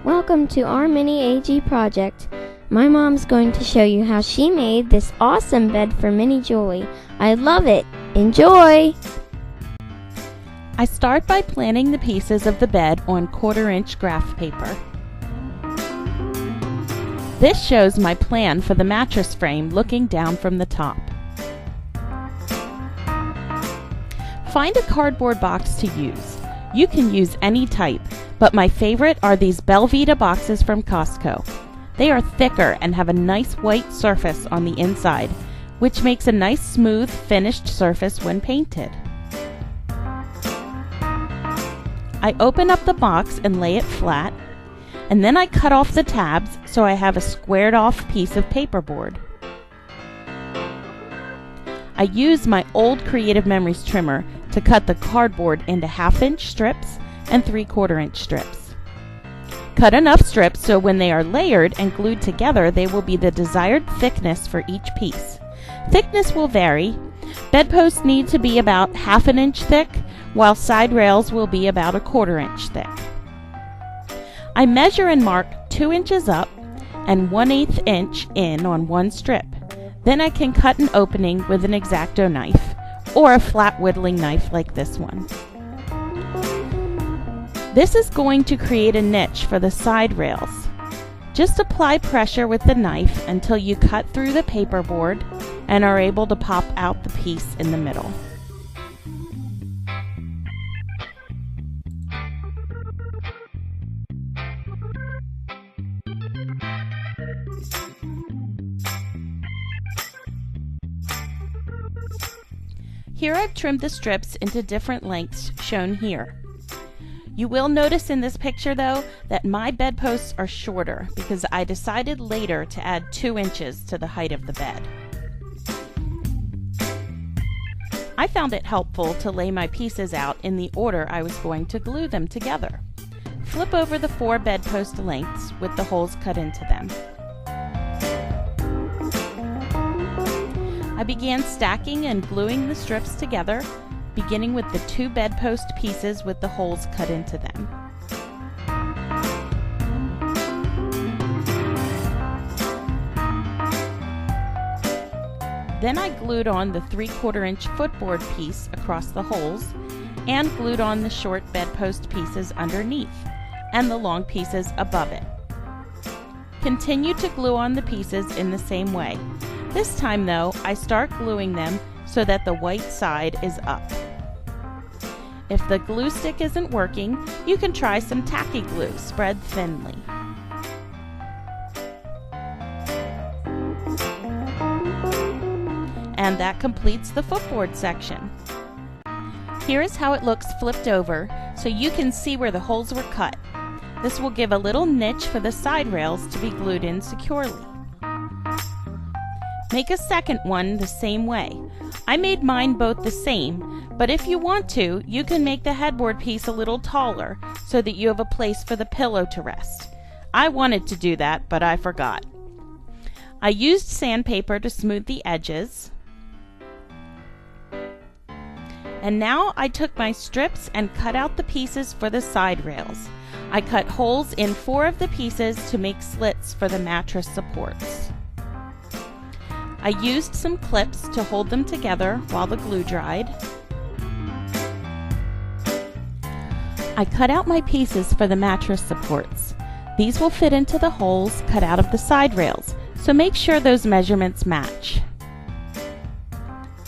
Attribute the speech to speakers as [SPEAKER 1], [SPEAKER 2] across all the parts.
[SPEAKER 1] Welcome to our mini AG project. My mom's going to show you how she made this awesome bed for Mini Julie. I love it. Enjoy!
[SPEAKER 2] I start by planting the pieces of the bed on 1/4-inch graph paper. This shows my plan for the mattress frame looking down from the top. Find a cardboard box to use. You can use any type, but my favorite are these Belvita boxes from Costco. They are thicker and have a nice white surface on the inside, which makes a nice smooth finished surface when painted. I open up the box and lay it flat, and then I cut off the tabs so I have a squared off piece of paperboard. I use my old Creative Memories trimmer to cut the cardboard into 1/2-inch strips and 3/4-inch strips. Cut enough strips so when they are layered and glued together they will be the desired thickness for each piece. Thickness will vary. Bedposts need to be about 1/2 inch thick, while side rails will be about 1/4 inch thick. I measure and mark 2 inches up and 1/8 inch in on one strip. Then I can cut an opening with an X-Acto knife or a flat whittling knife like this one. This is going to create a niche for the side rails. Just apply pressure with the knife until you cut through the paperboard and are able to pop out the piece in the middle. Here I've trimmed the strips into different lengths shown here. You will notice in this picture though that my bedposts are shorter because I decided later to add 2 inches to the height of the bed. I found it helpful to lay my pieces out in the order I was going to glue them together. Flip over the 4 bedpost lengths with the holes cut into them. I began stacking and gluing the strips together, beginning with the 2 bedpost pieces with the holes cut into them. Then I glued on the 3/4-inch footboard piece across the holes and glued on the short bedpost pieces underneath and the long pieces above it. Continue to glue on the pieces in the same way. This time though, I start gluing them so that the white side is up. If the glue stick isn't working, you can try some tacky glue spread thinly. And that completes the footboard section. Here is how it looks flipped over so you can see where the holes were cut. This will give a little niche for the side rails to be glued in securely. Make a second one the same way. I made mine both the same, but if you want to, you can make the headboard piece a little taller so that you have a place for the pillow to rest. I wanted to do that, but I forgot. I used sandpaper to smooth the edges. And now I took my strips and cut out the pieces for the side rails. I cut holes in 4 of the pieces to make slits for the mattress supports. I used some clips to hold them together while the glue dried. I cut out my pieces for the mattress supports. These will fit into the holes cut out of the side rails, so make sure those measurements match.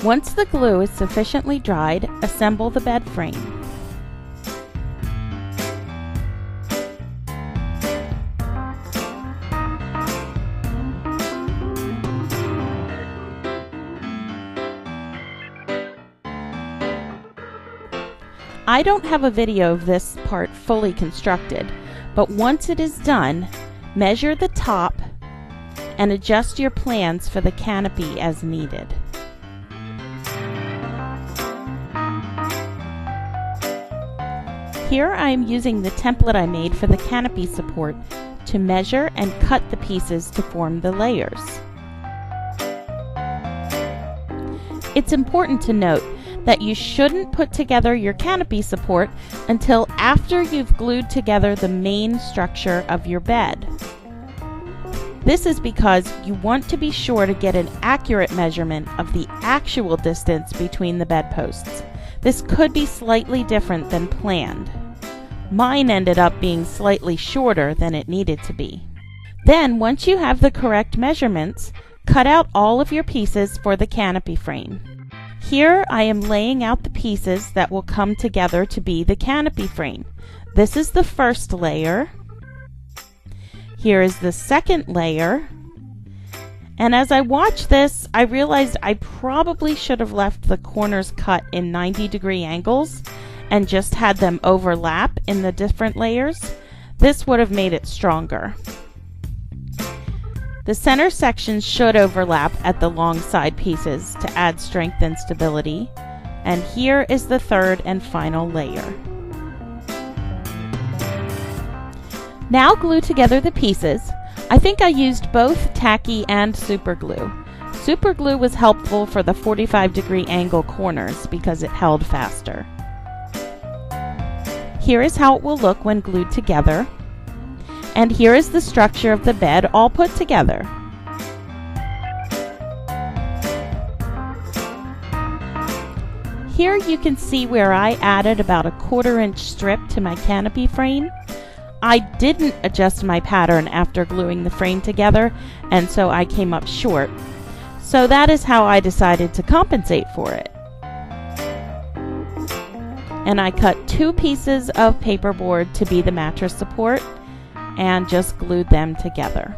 [SPEAKER 2] Once the glue is sufficiently dried, assemble the bed frame. I don't have a video of this part fully constructed, but once it is done, measure the top and adjust your plans for the canopy as needed. Here I am using the template I made for the canopy support to measure and cut the pieces to form the layers. It's important to note that you shouldn't put together your canopy support until after you've glued together the main structure of your bed. This is because you want to be sure to get an accurate measurement of the actual distance between the bedposts. This could be slightly different than planned. Mine ended up being slightly shorter than it needed to be. Then, once you have the correct measurements, cut out all of your pieces for the canopy frame. Here I am laying out the pieces that will come together to be the canopy frame. This is the first layer. Here is the second layer. And as I watched this, I realized I probably should have left the corners cut in 90-degree angles and just had them overlap in the different layers. This would have made it stronger. The center sections should overlap at the long side pieces to add strength and stability. And here is the third and final layer. Now glue together the pieces. I think I used both tacky and super glue. Super glue was helpful for the 45-degree angle corners because it held faster. Here is how it will look when glued together. And here is the structure of the bed all put together. Here you can see where I added about a 1/4-inch strip to my canopy frame. I didn't adjust my pattern after gluing the frame together, and so I came up short. So that is how I decided to compensate for it. And I cut 2 pieces of paperboard to be the mattress support and just glued them together.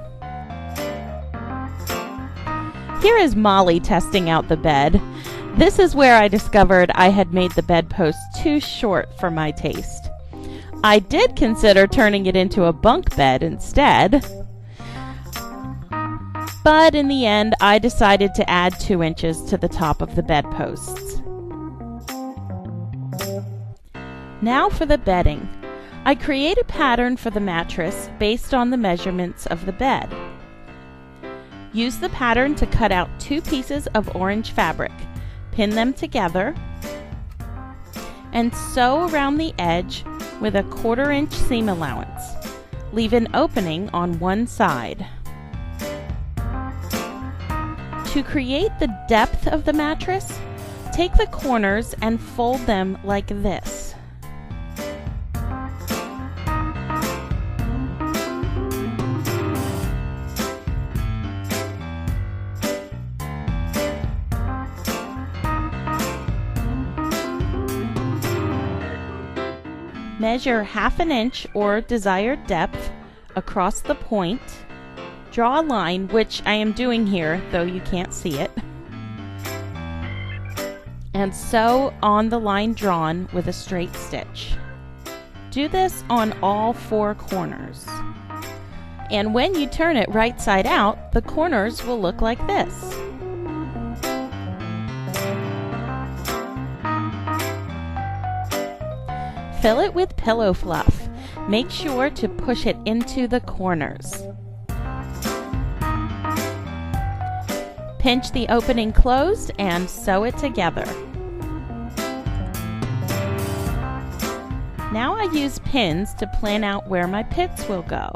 [SPEAKER 2] Here is Molly testing out the bed. This is where I discovered I had made the bedpost too short for my taste. I did consider turning it into a bunk bed instead, but in the end I decided to add 2 inches to the top of the bedposts. Now for the bedding. I create a pattern for the mattress based on the measurements of the bed. Use the pattern to cut out 2 pieces of orange fabric, pin them together, and sew around the edge with a 1/4-inch seam allowance. Leave an opening on one side. To create the depth of the mattress, take the corners and fold them like this. Measure 1/2 inch or desired depth across the point. Draw a line, which I am doing here, though you can't see it. And sew on the line drawn with a straight stitch. Do this on all 4 corners. And when you turn it right side out, the corners will look like this. Fill it with pillow fluff. Make sure to push it into the corners. Pinch the opening closed and sew it together. Now I use pins to plan out where my pits will go.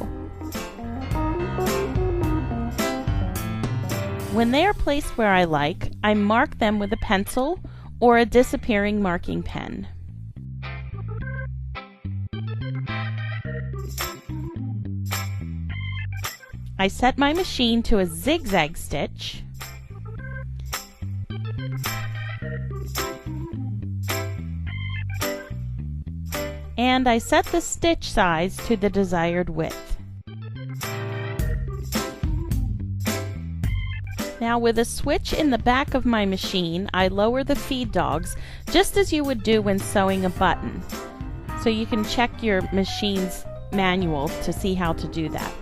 [SPEAKER 2] When they are placed where I like, I mark them with a pencil or a disappearing marking pen. I set my machine to a zigzag stitch and I set the stitch size to the desired width. Now with a switch in the back of my machine, I lower the feed dogs just as you would do when sewing a button. So you can check your machine's manual to see how to do that.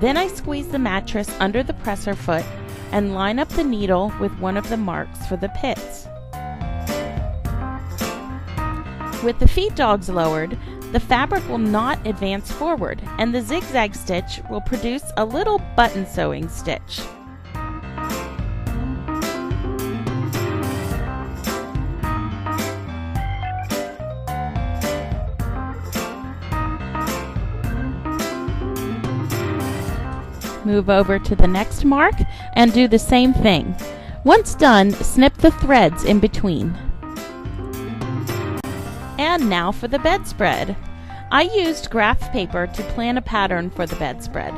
[SPEAKER 2] Then I squeeze the mattress under the presser foot and line up the needle with one of the marks for the pits. With the feed dogs lowered, the fabric will not advance forward and the zigzag stitch will produce a little button sewing stitch. Move over to the next mark and do the same thing. Once done, snip the threads in between. And now for the bedspread. I used graph paper to plan a pattern for the bedspread.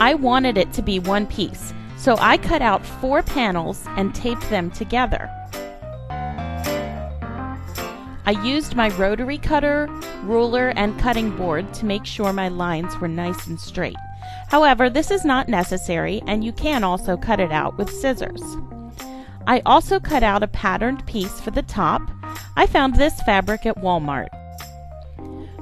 [SPEAKER 2] I wanted it to be one piece, so I cut out 4 panels and taped them together. I used my rotary cutter, ruler, and cutting board to make sure my lines were nice and straight. However, this is not necessary, and you can also cut it out with scissors. I also cut out a patterned piece for the top. I found this fabric at Walmart.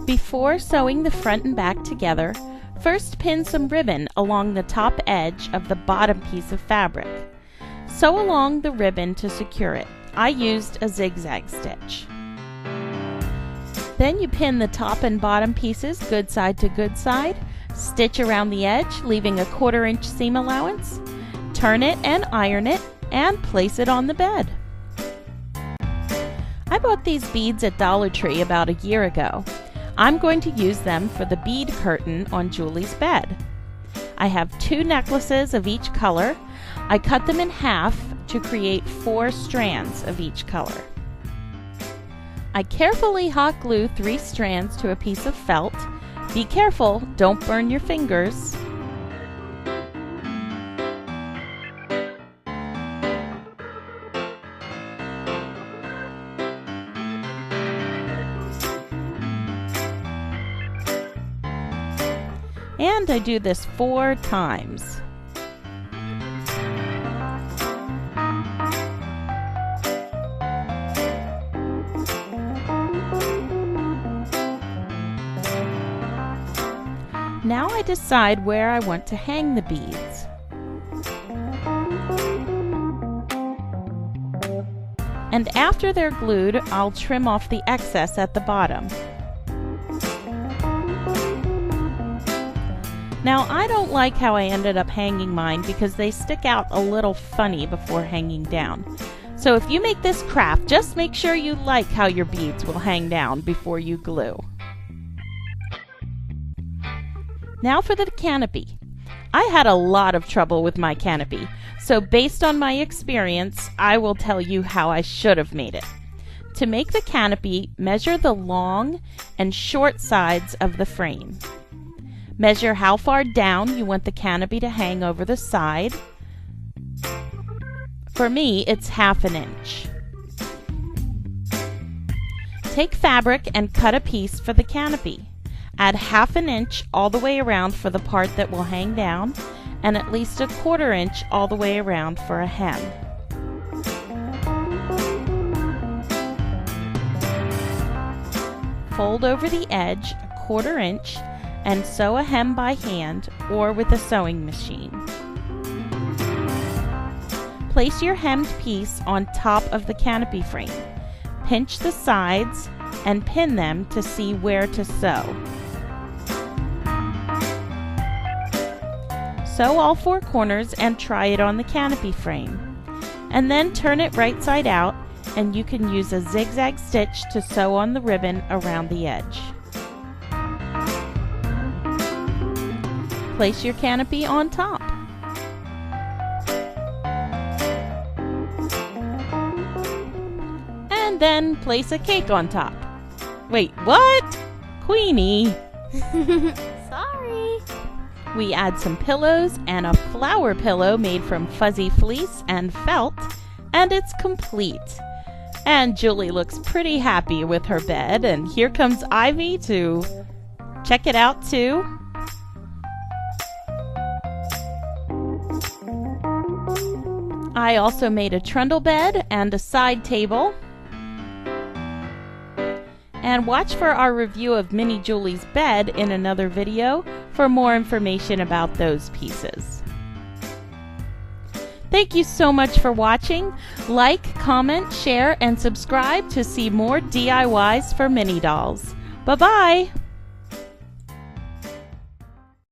[SPEAKER 2] Before sewing the front and back together, first pin some ribbon along the top edge of the bottom piece of fabric. Sew along the ribbon to secure it. I used a zigzag stitch. Then you pin the top and bottom pieces good side to good side, stitch around the edge, leaving a 1/4 inch seam allowance, turn it and iron it, and place it on the bed. I bought these beads at Dollar Tree about a year ago. I'm going to use them for the bead curtain on Julie's bed. I have 2 necklaces of each color. I cut them in half to create 4 strands of each color. I carefully hot glue 3 strands to a piece of felt. Be careful, don't burn your fingers. And I do this 4 times. Now I decide where I want to hang the beads. And after they're glued, I'll trim off the excess at the bottom. Now, I don't like how I ended up hanging mine because they stick out a little funny before hanging down. So if you make this craft, just make sure you like how your beads will hang down before you glue. Now for the canopy. I had a lot of trouble with my canopy, so based on my experience, I will tell you how I should have made it. To make the canopy, measure the long and short sides of the frame. Measure how far down you want the canopy to hang over the side. For me, it's 1/2 inch. Take fabric and cut a piece for the canopy. Add 1/2 inch all the way around for the part that will hang down, and at least a 1/4 inch all the way around for a hem. Fold over the edge a 1/4 inch and sew a hem by hand or with a sewing machine. Place your hemmed piece on top of the canopy frame. Pinch the sides and pin them to see where to sew. Sew all 4 corners and try it on the canopy frame. And then turn it right side out, and you can use a zigzag stitch to sew on the ribbon around the edge. Place your canopy on top. And then place a cake on top. Wait, what? Queenie!
[SPEAKER 1] Sorry.
[SPEAKER 2] We add some pillows and a flower pillow made from fuzzy fleece and felt, and it's complete. And Julie looks pretty happy with her bed, and here comes Ivy to check it out too. I also made a trundle bed and a side table. And watch for our review of Mini Julie's bed in another video for more information about those pieces. Thank you so much for watching. Like, comment, share, and subscribe to see more DIYs for mini dolls. Bye-bye!